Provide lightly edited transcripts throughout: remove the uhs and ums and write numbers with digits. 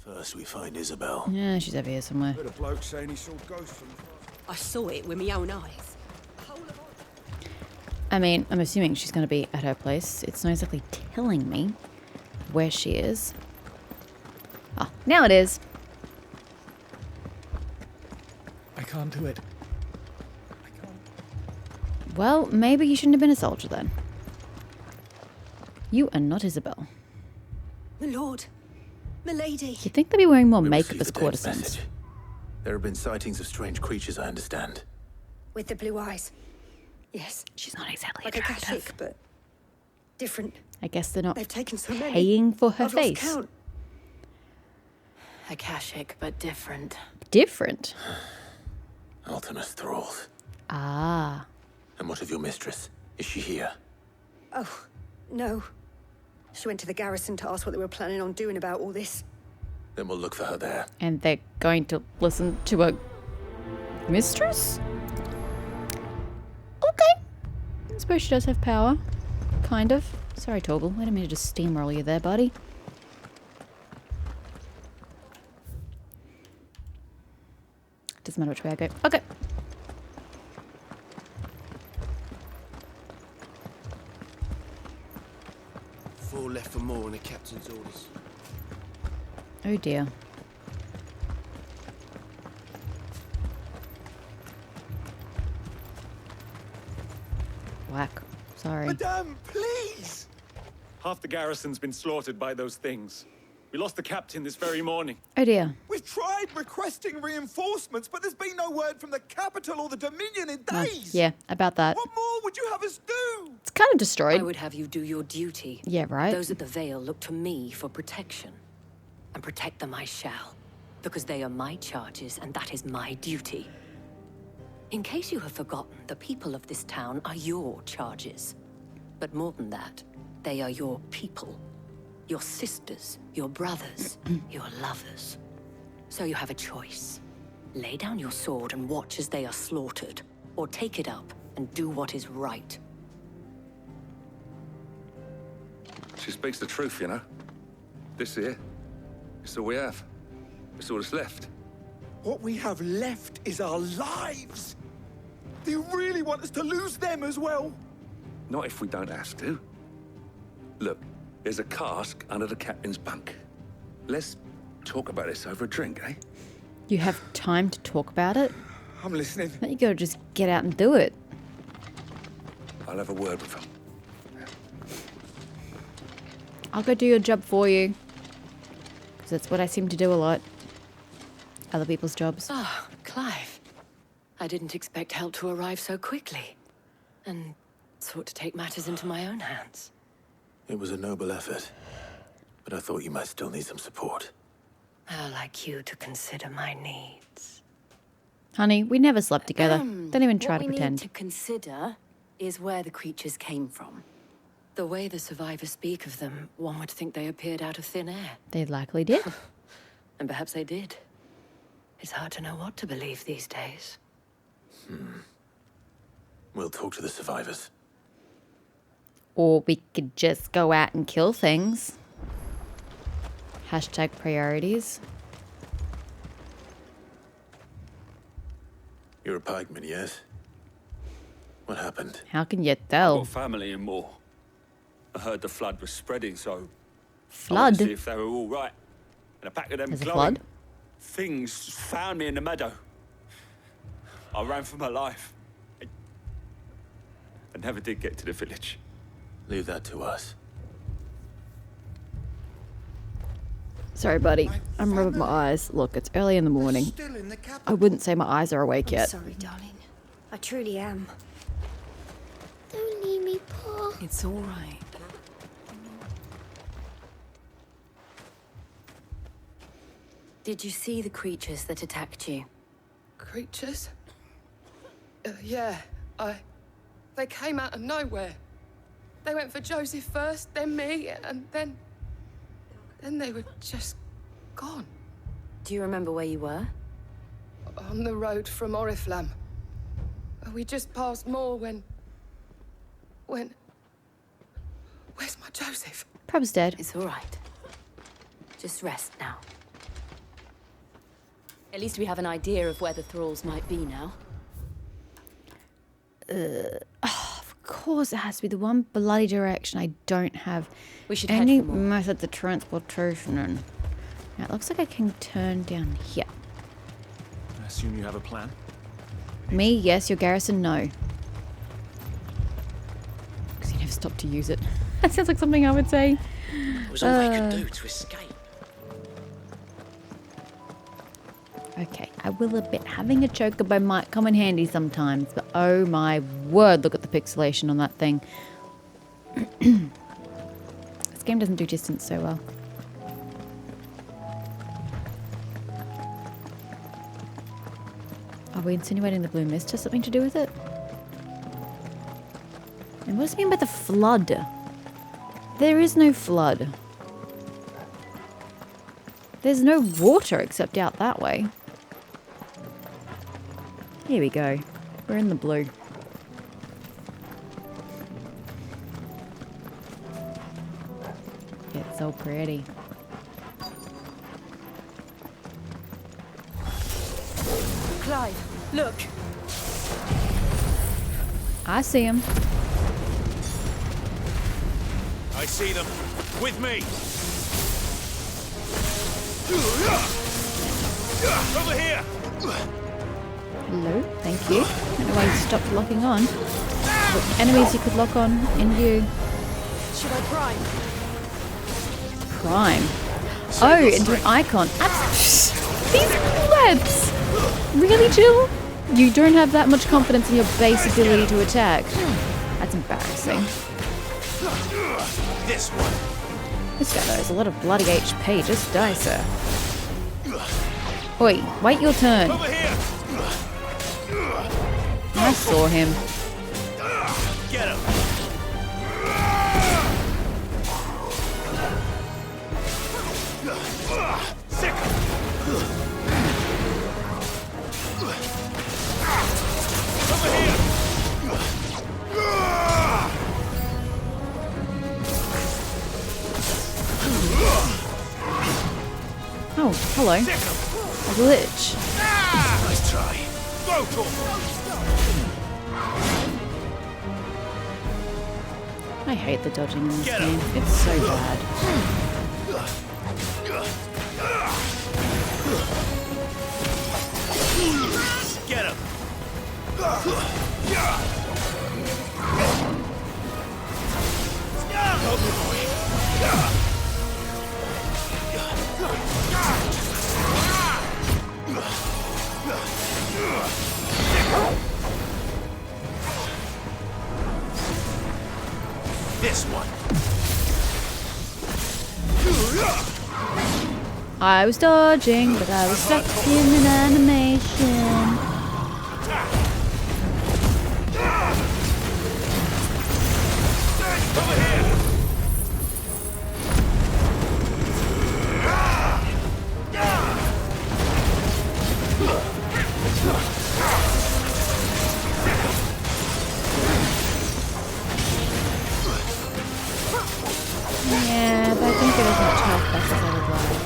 First we find Isabel. Yeah, she's over here somewhere. Heard a bloke saying he saw ghosts from... I saw it with my own eyes. I mean, I'm assuming she's going to be at her place. It's not exactly telling me where she is. Oh, now it is. I can't do it. I can't. Well, maybe you shouldn't have been a soldier then. You are not Isabel. My lord. My lady. You'd think they'd be wearing more We makeup received as a dead courtesans. message. There have been sightings of strange creatures, I understand. With the blue eyes. Yes. She's not exactly Like a attractive. Kashik, but different. I guess they're not They've taken so many. paying for her I've lost face. count. Akashic, but different. Different. Ultimus thralls. Ah. And what of your mistress? Is she here? Oh, no. She went to the garrison to ask what they were planning on doing about all this. Then we'll look for her there. And they're going to listen to a mistress? Okay. I suppose she does have power. Kind of. Sorry, Torgal. I didn't mean to just steamroll you there, buddy. Doesn't matter which way I go. Okay. Four left for more on the captain's orders. Oh dear. Whack. Sorry. Madame, please! Half the garrison's been slaughtered by those things. We lost the captain this very morning. Oh dear. We've tried requesting reinforcements, but there's been no word from the capital or the Dominion in days. Yeah, about that. What more would you have us do? It's kind of I destroyed. would have you do your duty. Yeah, right? Those at the Vale look to me for protection. And protect them I shall. Because they are my charges, and that is my duty. In case you have forgotten, the people of this town are your charges. But more than that, they are your people. Your sisters, your brothers, your lovers. So you have a choice. Lay down your sword and watch as they are slaughtered, or take it up and do what is right. She speaks the truth, you know. This here, it's all we have. It's all that's left. What we have left is our lives. Do you really want us to lose them as well? Not if we don't have to. Look, there's a cask under the captain's bunk. Let's talk about this over a drink, eh? You have time to talk about it? I'm listening. Don't you gotta just get out and do it? I'll have a word with him. I'll go do your job for you. Because that's what I seem to do a lot. Other people's jobs. Ah, Clive. I didn't expect help to arrive so quickly. And sought to take matters into my own hands. It was a noble effort. But I thought you might still need some support. How like you to consider my needs. Honey, we never slept together. Don't even try to What we pretend. need to consider is where the creatures came from. The way the survivors speak of them, one would think they appeared out of thin air. They likely did. And perhaps they did. It's hard to know what to believe these days. We'll talk to the survivors. Or we could just go out and kill things. Hashtag priorities. You're a pikeman, yes? What happened? How can you I've tell? got family in Moor. I heard the flood was spreading, so I wanted Flood? to see if they were all right. And a pack of them There's a glowing flood? things found me in the meadow. I ran for my life. I never did get to the village. Leave that to us. Sorry, buddy. I'm rubbing my eyes. Look, it's early in the morning. Still in the I capital. wouldn't say my eyes are awake yet. Sorry, darling. I truly am. Don't leave me, Pa. It's all right. Did you see the creatures that attacked you? Creatures? Yeah, they came out of nowhere. They went for Joseph first, then me, and then they were just gone. Do you remember where you were? On the road from Oriflamme. We just passed Moor when... Where's my Joseph? Prob's dead. It's all right. Just rest now. At least we have an idea of where the thralls might be now. Of course it has to be the one bloody direction I don't have We should head any for more. methods of transportation in. Now, it looks like I can turn down here. I assume you have a plan? Me, yes. Your garrison, no. Because you never stop to use it. That sounds like something I would say. It was all they could do to escape. Okay, I will admit having a chocobo might come in handy sometimes, but oh my word, look at the pixelation on that thing. This game doesn't do distance so well. Are we insinuating the blue mist has something to do with it? And what does it mean by the flood? There is no flood. There's no water except out that way. Here we go. We're in the blue. It's so pretty. Clive, look. I see him. I see them. With me. Over here. Hello, thank you. I don't know why you stopped locking on. But enemies you could lock on in view. Should I prime? Prime. Oh, into an icon. These plebs! Really, Jill? You don't have that much confidence in your base ability to attack. That's embarrassing. This one. This guy has a lot of bloody HP. Just die, sir. Oi, wait your turn. Over here. I saw him. Get him. Sick. Over here. Oh, hello. A glitch. Nice try. Go, I hate the dodging in this game. It's so bad. Get him. This one. I was dodging, but I was stuck in an animation. Over here. Yeah, but I think it isn't much health back as I would like.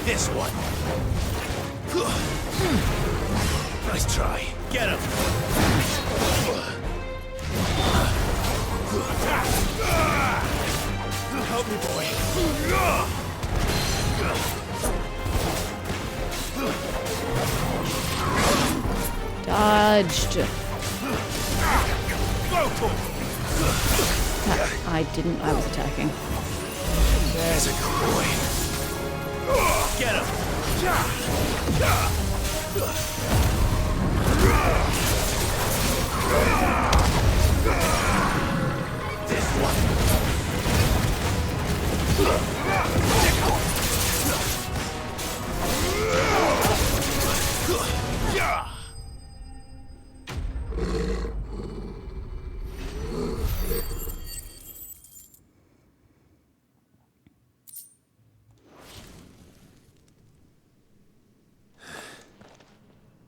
This one. Nice try. Get him. Help me, boy. Dodged. I didn't. I was attacking. There's a good boy. Get him. This one.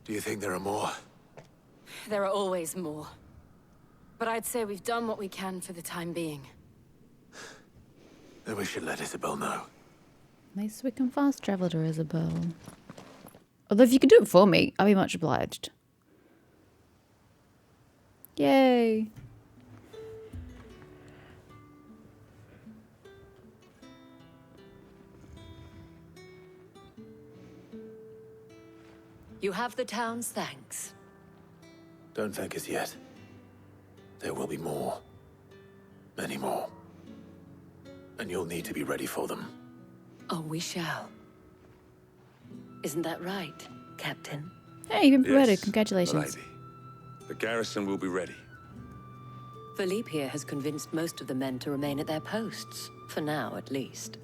Do you think there are more? There are always more. But I'd say we've done what we can for the time being. Then we should let Isabel know. At least we can fast travel to Isabel. Although if you could do it for me, I'd be much obliged. Yay. You have the town's thanks. Don't thank us yet. There will be more. Many more. And you'll need to be ready for them. Oh, we shall. Isn't that right, Captain? Hey, you've been promoted. Yes, Congratulations. milady. The garrison will be ready. Philippe here has convinced most of the men to remain at their posts. For now, at least.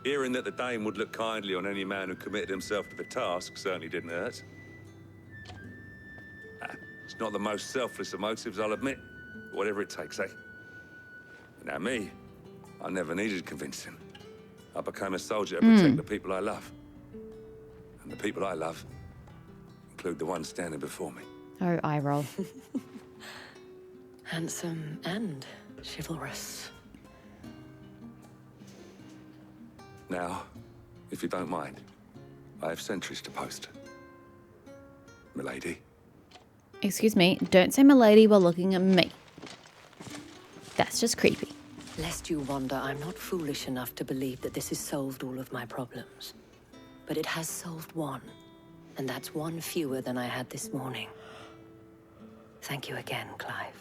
Hearing that the Dane would look kindly on any man who committed himself to the task certainly didn't hurt. It's not the most selfless of motives, I'll admit. Whatever it takes, eh? Now me, I never needed convincing. I became a soldier to protect the people I love. And the people I love include the one standing before me. Oh, eye roll. Handsome and chivalrous. Now, if you don't mind, I have sentries to post. Milady. Excuse me, don't say milady while looking at me. That's just creepy. Lest you wonder, I'm not foolish enough to believe that this has solved all of my problems. But it has solved one. And that's one fewer than I had this morning. Thank you again, Clive.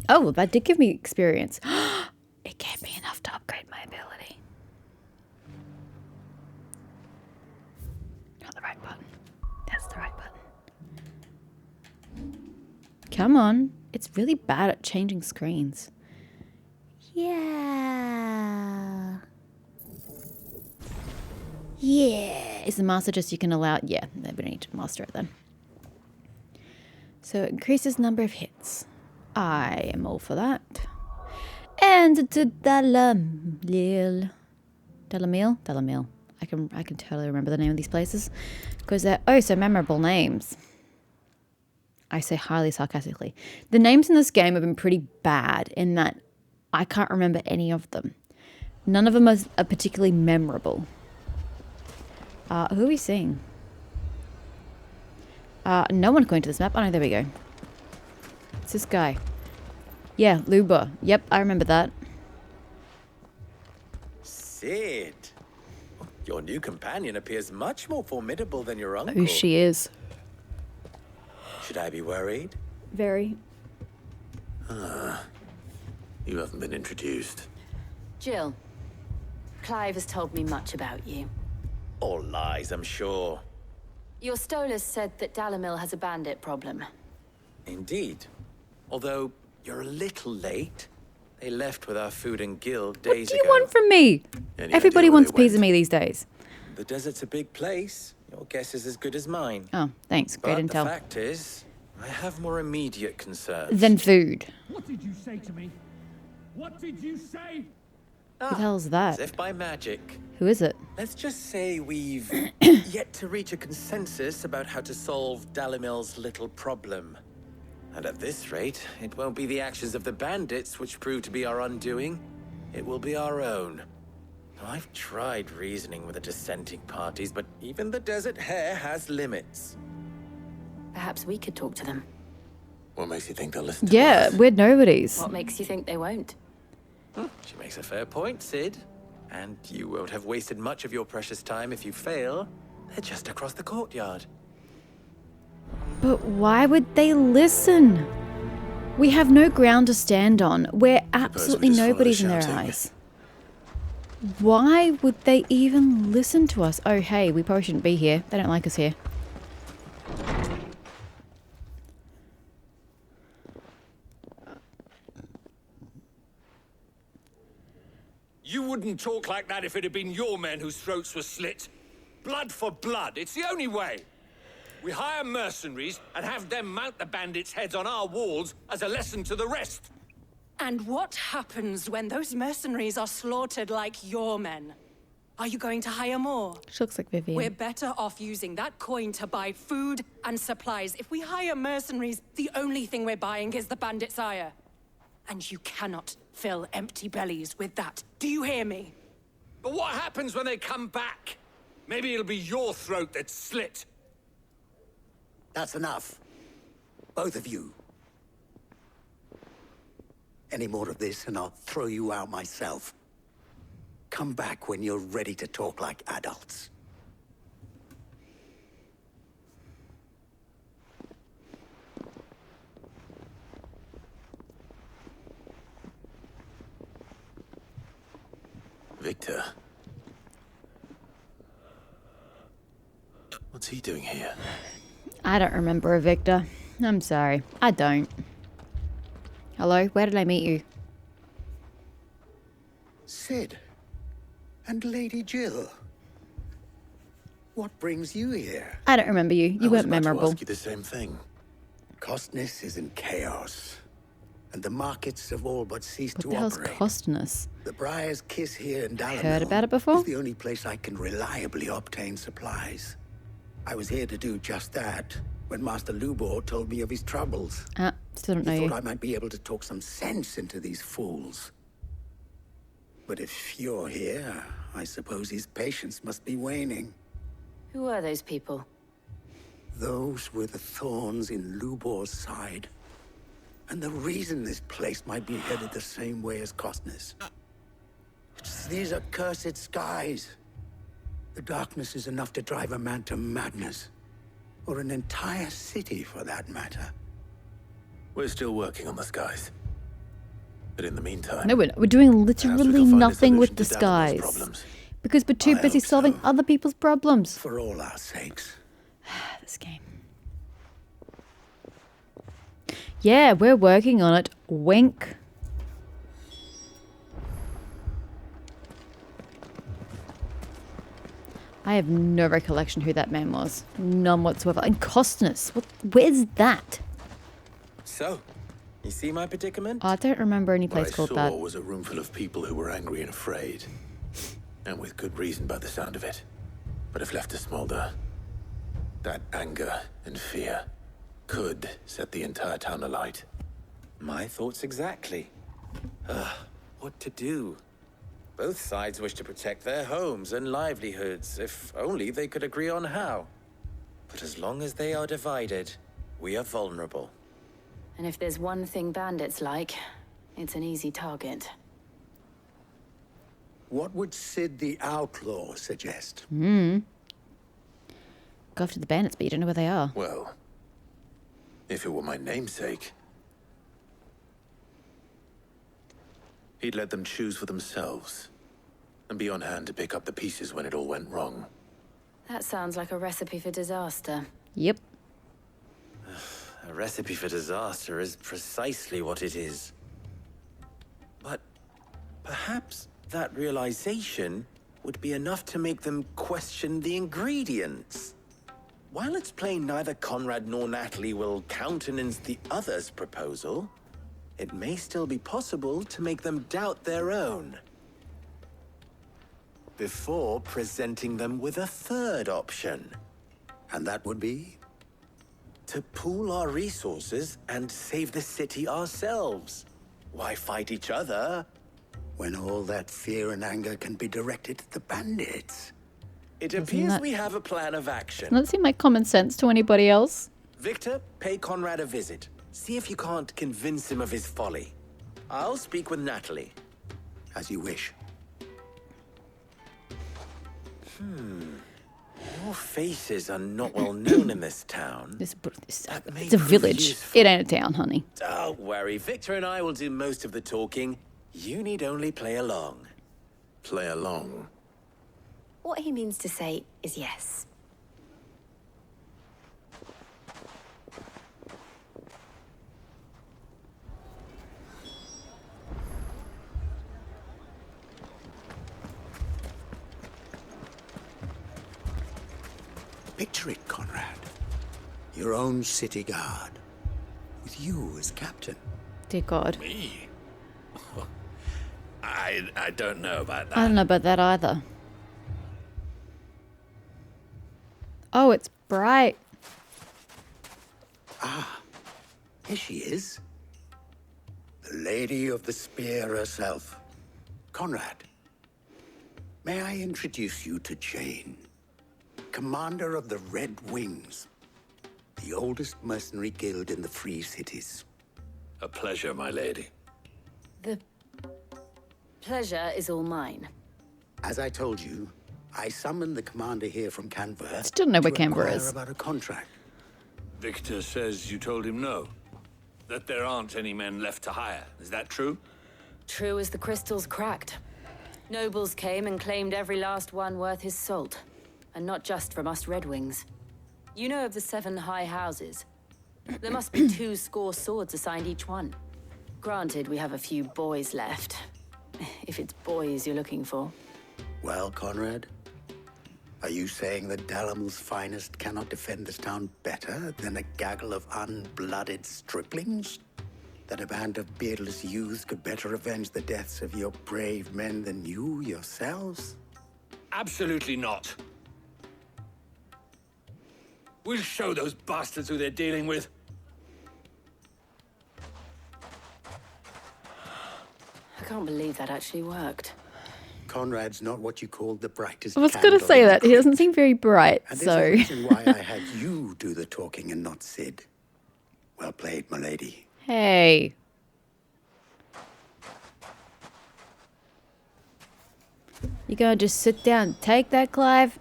Oh, well, that did give me experience. It gave me enough to upgrade my ability. Not the right button. That's the right button. Come on. It's really bad at changing screens. Yeah. Yeah. Is the master just you can allow? Yeah, we don't need to master it then. So it increases number of hits. I am all for that. And to Dalamil. Dalamil. I can totally remember the name of these places because they're oh so memorable names. I say highly sarcastically. The names in this game have been pretty bad in that I can't remember any of them. None of them are particularly memorable. Who are we seeing? No one going to this map. Oh no, there we go. It's this guy. Yeah, Luba. Yep, I remember that. Sid. Your new companion appears much more formidable than your uncle. Oh, she is. Should I be worried? Very. You haven't been introduced. Jill, Clive has told me much about you. All lies, I'm sure. Your Stolas said that Dalamil has a bandit problem. Indeed. Although, you're a little late. They left with our food and guild days ago. What do you want from me? Everybody wants a piece of me these days. The desert's a big place. Your guess is as good as mine. Oh, thanks. Great But intel. the fact is, I have more immediate concerns. Than food. What did you say to me? What did you say? Who the hell's that? As if by magic. Who is it? Let's just say we've yet to reach a consensus about how to solve Dalamil's little problem. And at this rate, it won't be the actions of the bandits which prove to be our undoing. It will be our own. Now, I've tried reasoning with the dissenting parties, but even the Desert Hare has limits. Perhaps we could talk to them. What makes you think they'll listen to Yeah, us? we're nobodies. What makes you think they won't? She makes a fair point, Sid. And you won't have wasted much of your precious time if you fail. They're just across the courtyard. But why would they listen? We have no ground to stand on. We're absolutely just follow the nobodies in their shouting. eyes. Why would they even listen to us? Oh, hey, we probably shouldn't be here. They don't like us here. You wouldn't talk like that if it had been your men whose throats were slit. Blood for blood, it's the only way. We hire mercenaries and have them mount the bandits' heads on our walls as a lesson to the rest. And what happens when those mercenaries are slaughtered like your men? Are you going to hire more? She looks like Vivian. We're better off using that coin to buy food and supplies. If we hire mercenaries, the only thing we're buying is the bandits' ire. And you cannot fill empty bellies with that. Do you hear me? But what happens when they come back? Maybe it'll be your throat that's slit. That's enough. Both of you. Any more of this and I'll throw you out myself. Come back when you're ready to talk like adults. Victor. What's he doing here? I don't remember a Victor. I'm sorry. I don't. Hello? Where did I meet you? Sid. And Lady Jill. What brings you here? I don't remember you. You weren't memorable. I was about to ask you the same thing. Costness is in chaos. And the markets have all but ceased to What the hell's operate. Costness? The Briar's Kiss here in Dalamil Heard about it before? is the only place I can reliably obtain supplies. I was here to do just that when Master Lubor told me of his troubles. Still don't know He you. thought I might be able to talk some sense into these fools. But if you're here, I suppose his patience must be waning. Who are those people? Those were the thorns in Lubor's side. And the reason this place might be headed the same way as Costness. It's these accursed skies. The darkness is enough to drive a man to madness. Or an entire city, for that matter. We're still working on the skies. But in the meantime... No, we're not. We're doing perhaps we literally can find a nothing with the solution to Dalamil's skies. problems. Because we're too busy solving other people's problems. For all our sakes. This game. Yeah, we're working on it. Wink. I have no recollection who that man was. None whatsoever. And Costness. Where's that? So, you see my predicament? I don't remember any What place I called saw that. was a room full of people who were angry and afraid. And with good reason by the sound of it. But if left to smolder, that anger and fear could set the entire town alight. My thoughts exactly. What to do? Both sides wish to protect their homes and livelihoods, if only they could agree on how. But as long as they are divided, we are vulnerable. And if there's one thing bandits like, it's an easy target. What would Sid the Outlaw suggest? Go after the bandits, but you don't know where they are. Well, if it were my namesake, he'd let them choose for themselves and be on hand to pick up the pieces when it all went wrong. That sounds like a recipe for disaster. Yep. A recipe for disaster is precisely what it is. But perhaps that realization would be enough to make them question the ingredients. While it's plain neither Conrad nor Natalie will countenance the other's proposal, it may still be possible to make them doubt their own. Before presenting them with a third option. And that would be? To pool our resources and save the city ourselves. Why fight each other? When all that fear and anger can be directed at the bandits. It appears we have a plan of action. Doesn't that seem like common sense to anybody else? Victor, pay Conrad a visit. See if you can't convince him of his folly. I'll speak with Natalie. As you wish. Your faces are not well known in this town. It's a village. It ain't a town, honey. Don't worry, Victor and I will do most of the talking. You need only play along. Play along? What he means to say is yes. Picture it, Conrad. Your own city guard. With you as captain. Dear God. Me? I don't know about that. I don't know about that either. Oh, it's bright. Ah, here she is. The The Lady of the Spear herself. Conrad, may I introduce you to Jane, commander of the Red Wings, the oldest mercenary guild in the Free Cities. A pleasure, my lady. The pleasure is all mine. As I told you, I summoned the commander here from Canberra. Still know where to Canberra inquire is. about a contract. Victor says you told him no. That there aren't any men left to hire. Is that true? True as the crystals cracked. Nobles came and claimed every last one worth his salt. And not just from us Red Wings. You know of the 7 high houses. There must be 2 score swords assigned each one. Granted, we have a few boys left. If it's boys you're looking for. Well, Conrad, are you saying that Dalamel's finest cannot defend this town better than a gaggle of unblooded striplings? That a band of beardless youths could better avenge the deaths of your brave men than you yourselves? Absolutely not. We'll show those bastards who they're dealing with. I can't believe that actually worked. Conrad's not what you called the brightest. I was going to say that. He doesn't seem very bright, and so... there's a reason why I had you do the talking and not Sid. Well played, my lady. Hey. You gonna just sit down and take that, Clive?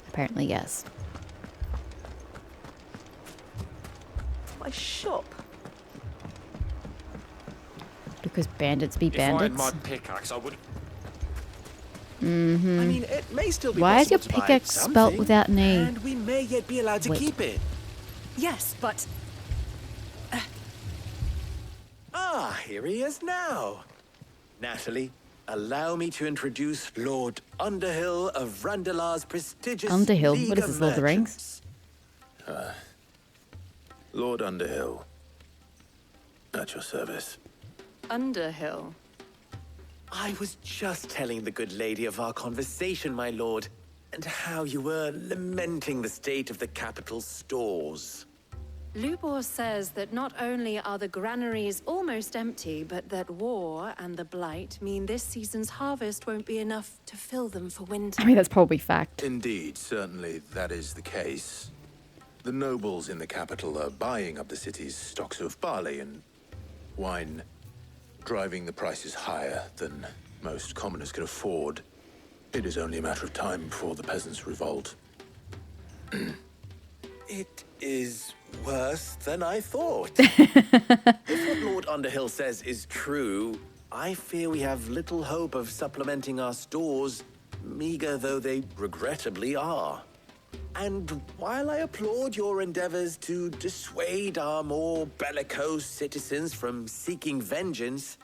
Apparently, yes. My shop. Because bandits be If I had bandits. my pickaxe, I would. Mm-hmm. I mean, it may still be Why is your possible to buy pickaxe spelt something, without an E? and we may yet be allowed to Wait. keep it. Yes, but Ah, here he is now. Natalie, allow me to introduce Lord Underhill of Randalar's prestigious Underhill? League What is of this, Lord of the Rings? Lord Underhill. At your service. Underhill. I was just telling the good lady of our conversation, my lord, and how you were lamenting the state of the capital's stores. Lubor says that not only are the granaries almost empty, but that war and the blight mean this season's harvest won't be enough to fill them for winter. I mean, that's probably fact. Indeed, certainly that is the case. The nobles in the capital are buying up the city's stocks of barley and wine, driving the prices higher than most commoners can afford. It is only a matter of time before the peasants revolt. It is worse than I thought. If what Lord Underhill says is true, I fear we have little hope of supplementing our stores, meager though they regrettably are. And while I applaud your endeavors to dissuade our more bellicose citizens from seeking vengeance,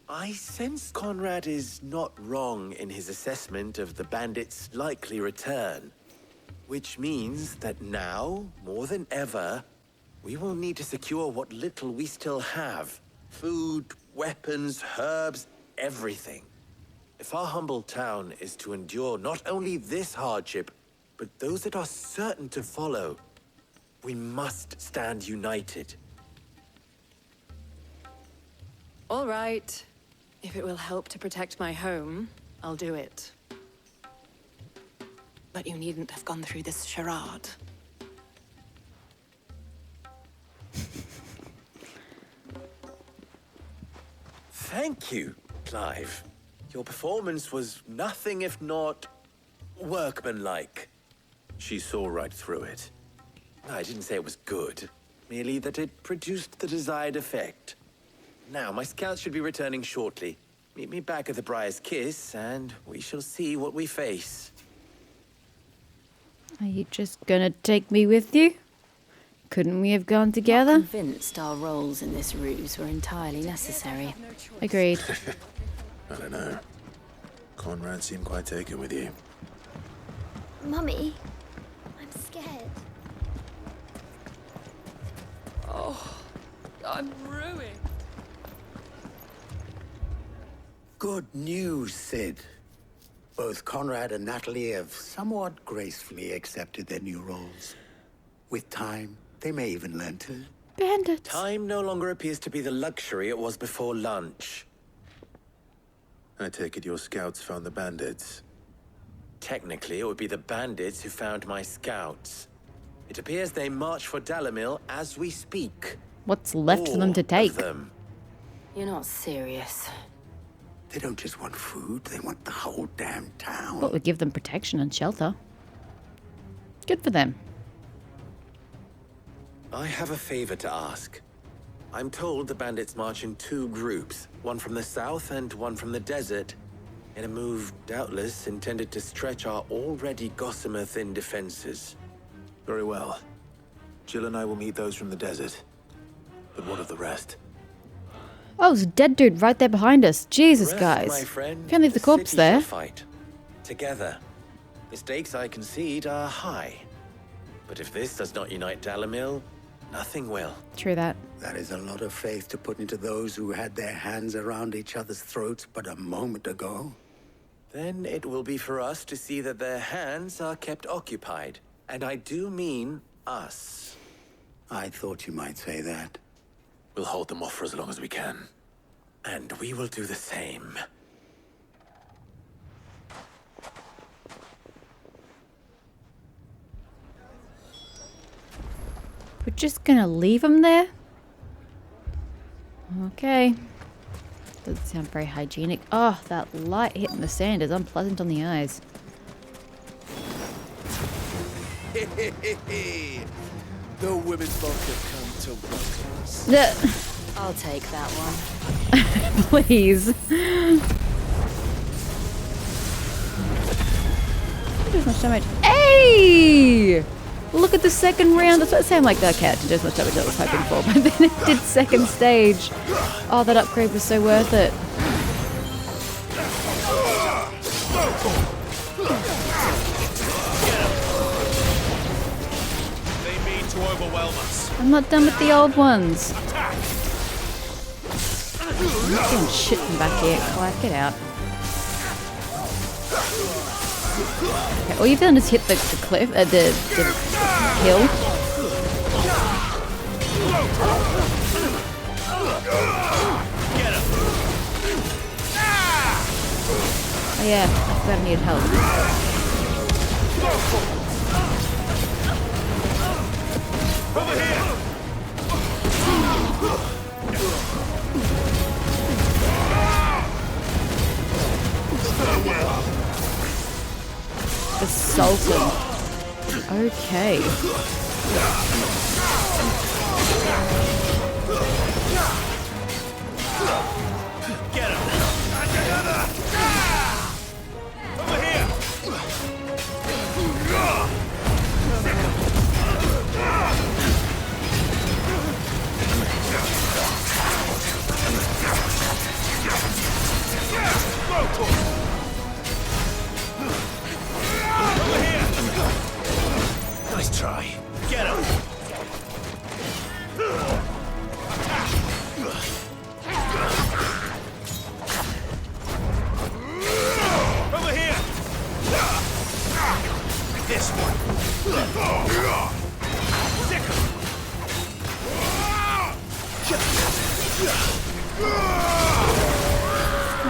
I sense Conrad is not wrong in his assessment of the bandits' likely return. Which means that now, more than ever, we will need to secure what little we still have. Food, weapons, herbs, everything. If our humble town is to endure not only this hardship, but those that are certain to follow, we must stand united. All right. If it will help to protect my home, I'll do it. But you needn't have gone through this charade. Thank you, Clive. Your performance was nothing if not workmanlike. She saw right through it. I didn't say it was good, merely that it produced the desired effect. Now, my scouts should be returning shortly. Meet me back at the Briar's Kiss, and we shall see what we face. Are you just gonna take me with you? Couldn't we have gone together? Not convinced our roles in this ruse were entirely necessary. Agreed. I don't know. Conrad seemed quite taken with you. Mummy, I'm scared. Oh, I'm ruined. Good news, Sid. Both Conrad and Natalie have somewhat gracefully accepted their new roles. With time, They may even learn to... Bandits. Time no longer appears to be the luxury it was before lunch. I take it your scouts found the bandits. Technically, it would be the bandits who found my scouts. It appears they march for Dalimil as we speak. What's left for them to take? Them. You're not serious. They don't just want food, they want the whole damn town. What would give them protection and shelter? Good for them. I have a favor to ask. I'm told the bandits march in 2 groups, one from the south and one from the desert, in a move doubtless intended to stretch our already gossamer-thin defenses. Very well. Jill and I will meet those from the desert. But what of the rest? Oh, there's a dead dude right there behind us. Jesus, Rest, guys. my friend, Can't leave the corpse city there. shall fight. Together. The stakes I concede are high. But if this does not unite Dalimil, nothing will. True that. That is a lot of faith to put into those who had their hands around each other's throats but a moment ago. Then it will be for us to see that their hands are kept occupied. And I do mean us. I thought you might say that. We'll hold them off for as long as we can. And we will do the same. We're just gonna leave them there? Okay. Doesn't sound very hygienic. Oh, that light hitting the sand is unpleasant on the eyes. The women folk have come to welcome us. I'll take that one. Please. Does much damage. Hey! Look at the second round. That's what it sounded like that cat did as much damage I was hoping for, but then it did second stage. Oh, that upgrade was so worth it. They mean to overwhelm us. I'm not done with the old ones. I'm not doing shit from back here. Clive, get out. Okay, all you've done is hit the cliff, the hill. Oh yeah, I forgot I needed help. Over here. The Sultan. Okay. Get him. Over here. Nice try. Get him. Over here. This one. Sick.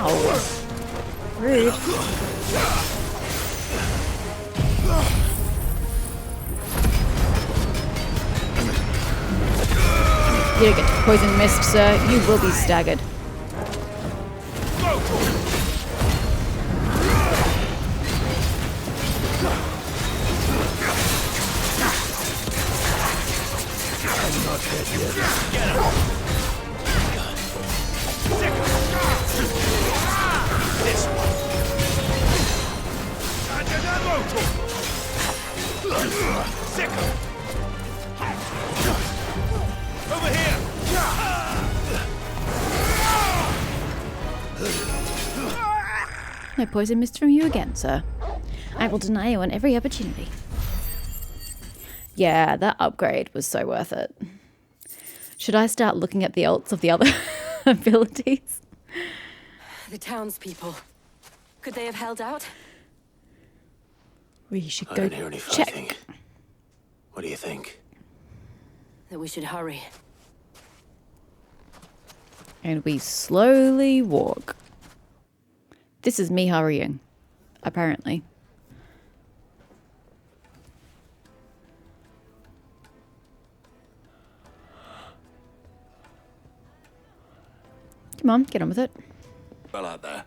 Oh. Rude. You don't get to poison mist, sir. You will be staggered. I'm not dead yet. Get him. This one. Sick. Over here. No poison mist from you again, sir. I will deny you on every opportunity. Yeah, that upgrade was so worth it. Should I start looking at the ults of the other abilities? The townspeople. Could they have held out? We should I go don't hear any check. fighting. What do you think? that we should hurry. And we slowly walk. This is me hurrying, apparently. Come on, get on with it. Well out there.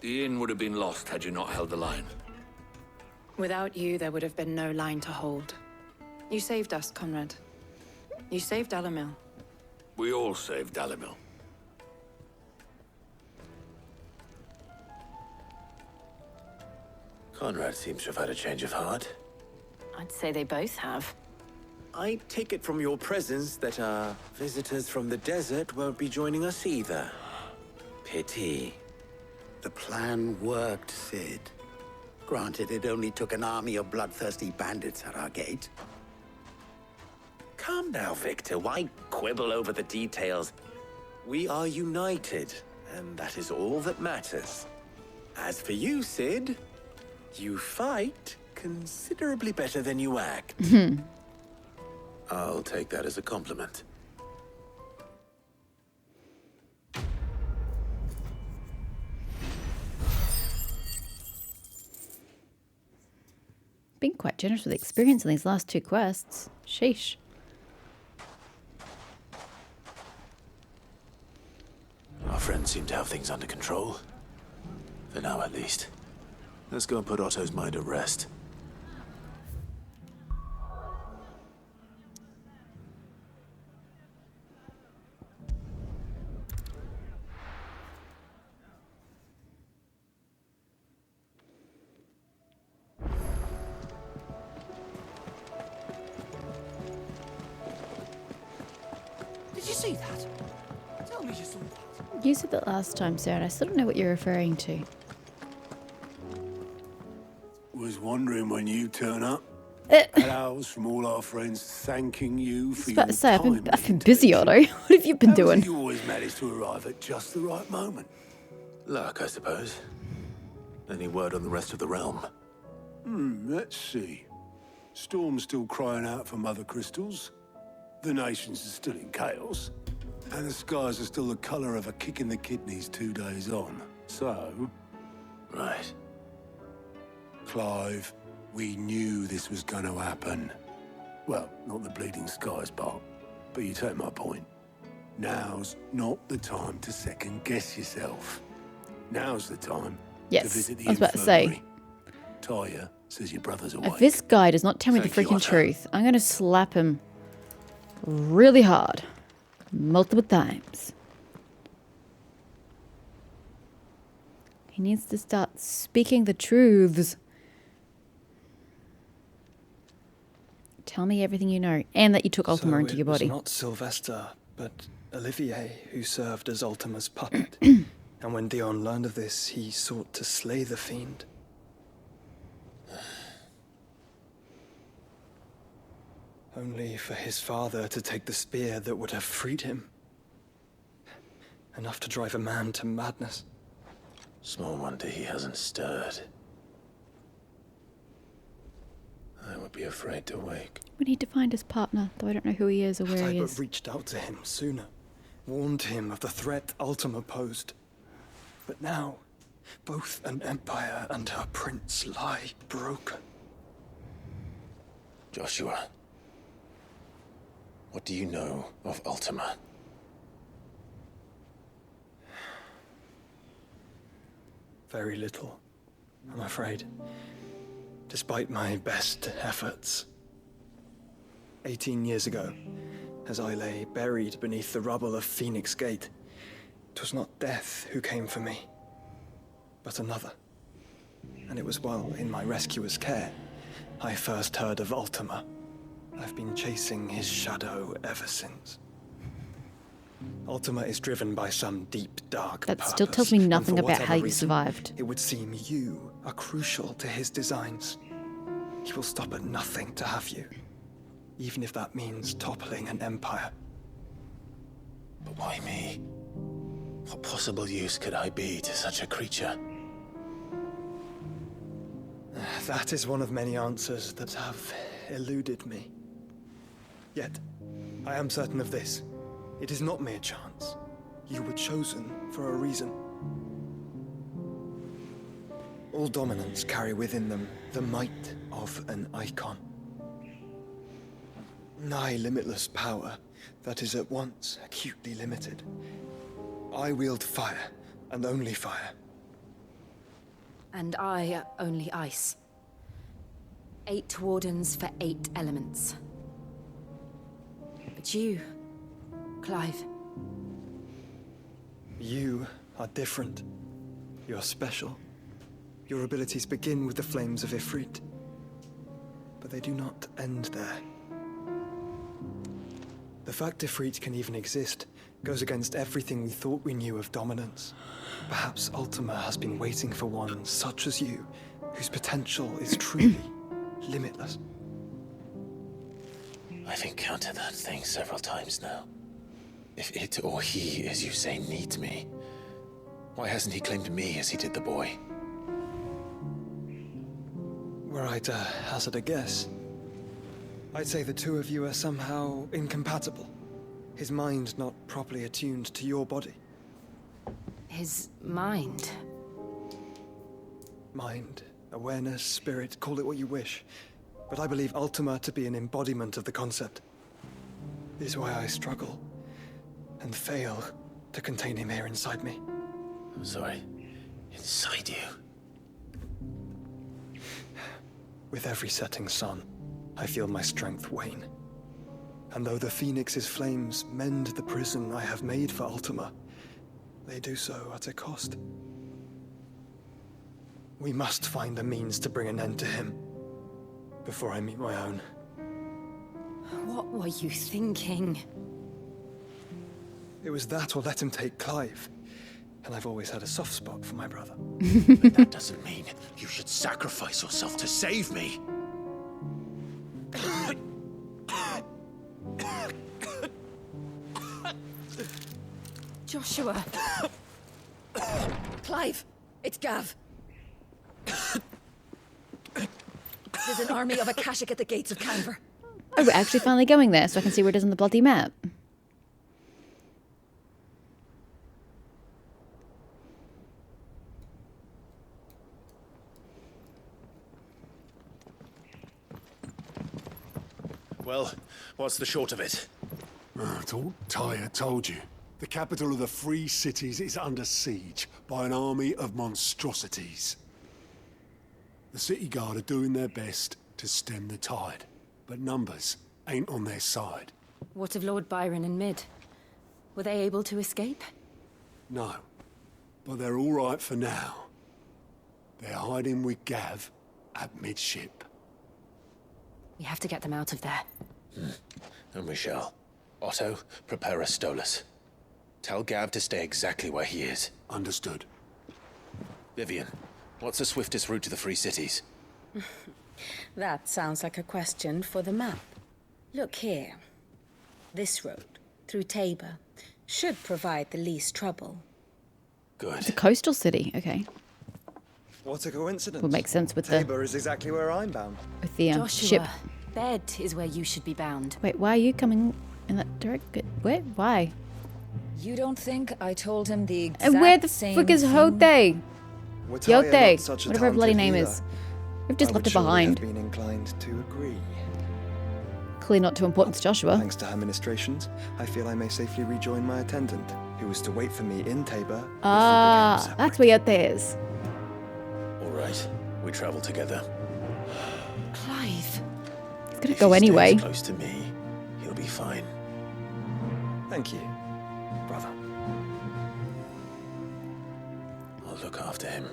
The inn would have been lost had you not held the line. Without you, there would have been no line to hold. You saved us, Conrad. You saved Dalamil. We all saved Dalamil. Conrad seems to have had a change of heart. I'd say they both have. I take it from your presence that our visitors from the desert won't be joining us either. Pity. The plan worked, Sid. Granted, it only took an army of bloodthirsty bandits at our gate. Calm now, Victor. Why quibble over the details? We are united, and that is all that matters. As for you, Sid, you fight considerably better than you act. I'll take that as a compliment. Been quite generous with experience in these last 2 quests. Sheesh. Our friends seem to have things under control. For now, at least. Let's go and put Otto's mind at rest. Did you see that? Tell me you saw that. You said that last time, sir, and I still don't know what you're referring to. Was wondering when you turn up. Hellos from all our friends thanking you for I was your about to say, time. I've been busy, Otto. What have you been How is it doing? You always manage to arrive at just the right moment. Luck, I suppose. Any word on the rest of the realm? Let's see. Storm's still crying out for Mothercrystals. The nations are still in chaos. And the skies are still the colour of a kick in the kidneys 2 days on. So... Right. Clive, we knew this was going to happen. Well, not the bleeding skies part, but you take my point. Now's not the time to second-guess yourself. Now's the time to visit the I was about to say. Talia says your brother's awake. If this guy does not tell me the freaking truth, I'm going to slap him really hard. Multiple times. He needs to start speaking the truths. Tell me everything you know, and that you took Ultima into your body. It was not Sylvester, but Olivier who served as Ultima's puppet. And when Dion learned of this, he sought to slay the fiend. Only for his father to take the spear that would have freed him. Enough to drive a man to madness. Small wonder he hasn't stirred. I would be afraid to wake. We need to find his partner, though I don't know who he is or where Had he I is. but reached out to him sooner, warned him of the threat Ultima posed. But now, both an empire and her prince lie broken. Joshua, what do you know of Ultima? Very little, I'm afraid. Despite my best efforts. 18 years ago, as I lay buried beneath the rubble of Phoenix Gate, it was not death who came for me, but another. And it was while in my rescuer's care, I first heard of Ultima. I've been chasing his shadow ever since. Ultima is driven by some deep, dark That purpose. still tells me nothing and for about how whatever you reason, survived. It would seem you are crucial to his designs. He will stop at nothing to have you, even if that means toppling an empire. But why me? What possible use could I be to such a creature? That is one of many answers that have eluded me. Yet, I am certain of this. It is not mere chance. You were chosen for a reason. All dominants carry within them the might of an Eikon. Nigh limitless power that is at once acutely limited. I wield fire, and only fire. And I only ice. 8 wardens for 8 elements. But you, Clive. You are different. You're special. Your abilities begin with the flames of Ifrit. But they do not end there. The fact Ifrit can even exist goes against everything we thought we knew of dominance. Perhaps Ultima has been waiting for one such as you, whose potential is truly limitless. I've encountered that thing several times now. If it or he, as you say, needs me, why hasn't he claimed me as he did the boy? Were I to hazard a guess, I'd say the two of you are somehow incompatible. His mind not properly attuned to your body. His mind? Mind, awareness, spirit, call it what you wish. But I believe Ultima to be an embodiment of the concept. This is why I struggle and fail to contain him here inside me. I'm sorry. Inside you? With every setting sun, I feel my strength wane. And though the Phoenix's flames mend the prison I have made for Ultima, they do so at a cost. We must find a means to bring an end to him before I meet my own. What were you thinking? It was that or let him take Clive. And I've always had a soft spot for my brother. But that doesn't mean you should sacrifice yourself to save me. Joshua. Clive, it's Gav. There's an army of Akashic at the gates of Canver. Oh, we're actually finally going there, so I can see where it is on the bloody map. Well, what's the short of it? I thought Tyre told you. The capital of the Free Cities is under siege by an army of monstrosities. The city guard are doing their best to stem the tide, but numbers ain't on their side. What of Lord Byron and Mid? Were they able to escape? No, but they're all right for now. They're hiding with Gav at midship. We have to get them out of there. And we shall. Otto, prepare a Stolas. Tell Gav to stay exactly where he is. Understood. Vivian, what's the swiftest route to the Free Cities? That sounds like a question for the map. Look here. This road, through Tabor, should provide the least trouble. Good. It's a coastal city, okay. What a coincidence. Would make sense with Tabor is exactly where I'm bound. with the Joshua, ship. bed is where you should be bound. Wait, why are you coming in that direction? Where? Why? You don't think I told him the exact And where the same frick is thing? Hote? Wataya, not Yote, such a whatever her bloody talented name leader. is. We've just I left would her surely behind. have been inclined to agree. Clearly not too important to Joshua. Thanks to her ministrations, I feel I may safely rejoin my attendant, who was to wait for me in Tabor. Ah, that's where Yote is. All right, we travel together. Clive. He's gonna go anyway. Stays close to me, he'll be fine. Thank you, brother. I'll look after him.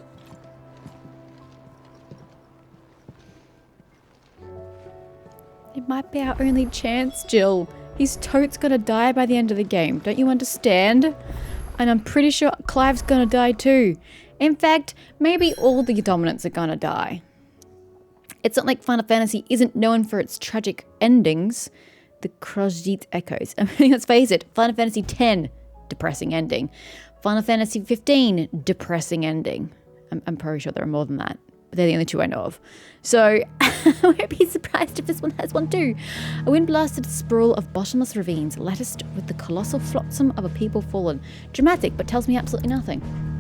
It might be our only chance, Jill. He's totes gonna die by the end of the game. Don't you understand? And I'm pretty sure Clive's gonna die too. In fact, maybe all the dominants are gonna die. It's not like Final Fantasy isn't known for its tragic endings. The Krajit echoes. I mean, let's face it, Final Fantasy X, depressing ending. Final Fantasy 15, depressing ending. I'm pretty sure there are more than that. but they're the only two I know of. So I won't be surprised if this one has one too. A wind-blasted sprawl of bottomless ravines, latticed with the colossal flotsam of a people fallen. Dramatic, but tells me absolutely nothing.